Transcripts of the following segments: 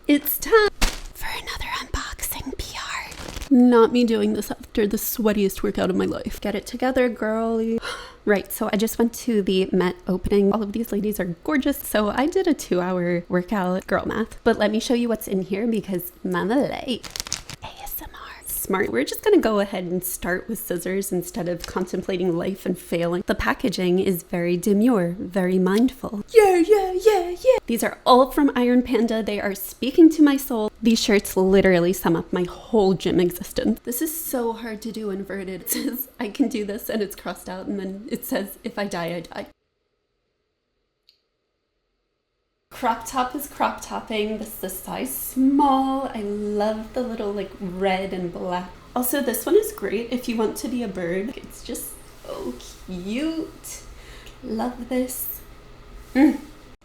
It's time for another unboxing PR. Not me doing this after the sweatiest workout of my life. Get it together, girly. Right, so I just went to the Met opening. All of these ladies are gorgeous, so I did a 2-hour workout, girl math. But let me show you what's in here because mama like ASMR. Smart. We're just gonna go ahead and start with scissors instead of contemplating life and failing. The packaging is very demure, very mindful. Yeah. These are all from Iron Panda. They are speaking to my soul. These shirts literally sum up my whole gym existence. This is so hard to do inverted. It says I can do this and it's crossed out, and then it says if I die, I die. Crop top is crop topping. This is a size small. I love the little like red and black. Also, this one is great if you want to be a bird. It's just so cute. Love this.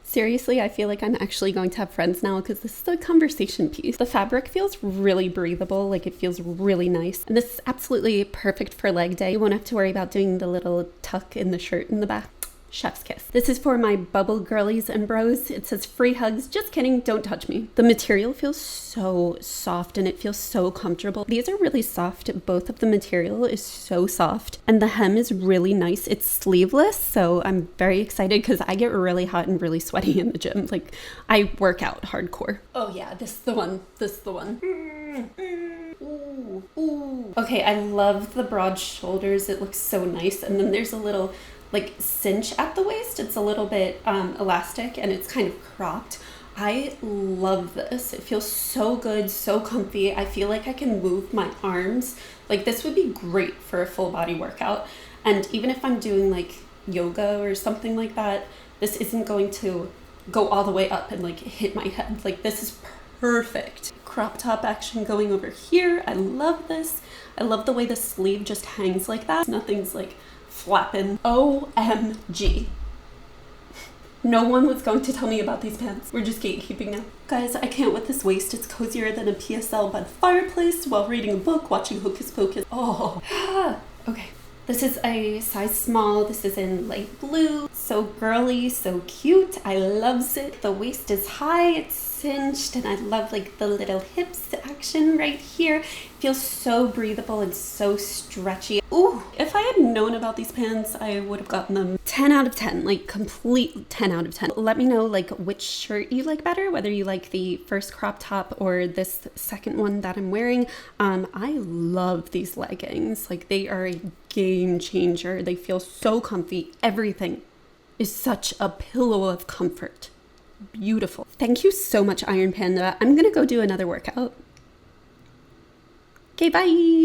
Seriously, I feel like I'm actually going to have friends now because this is a conversation piece. The fabric feels really breathable, like it feels really nice. And this is absolutely perfect for leg day. You won't have to worry about doing the little tuck in the shirt in the back. Chef's kiss. This is for my bubble girlies and bros. It says free hugs. Just kidding, don't touch me. The material feels so soft and it feels so comfortable. These are really soft. Both of the material is so soft and the hem is really nice. It's sleeveless, so I'm very excited because I get really hot and really sweaty in the gym. Like, I work out hardcore. Oh yeah, this is the one. This is the one. Ooh. Okay, I love the broad shoulders. It looks so nice. And then there's a little like cinch at the waist. It's a little bit elastic and it's kind of cropped. I love this. It feels so good, so comfy. I feel like I can move my arms. Like, this would be great for a full body workout. And even if I'm doing like yoga or something like that, this isn't going to go all the way up and like hit my head. Like, this is perfect. Crop top action going over here. I love this. I love the way the sleeve just hangs like that. Nothing's like flapping. OMG. No one was going to tell me about these pants. We're just gatekeeping now. Guys, I can't with this waist. It's cozier than a PSL by the fireplace while reading a book, watching Hocus Pocus. Oh. Okay. This is a size small. This is in light blue. So girly, so cute. I loves it. The waist is high. It's cinched and I love like the little hips action right here. Feels so breathable and so stretchy. Ooh, if I had known about these pants, I would have gotten them 10 out of 10, like complete 10 out of 10. Let me know like which shirt you like better, whether you like the first crop top or this second one that I'm wearing. I love these leggings. Like, they are a game changer. They feel so comfy. Everything is such a pillow of comfort. Beautiful. Thank you so much, Iron Panda. I'm gonna go do another workout. Okay, bye.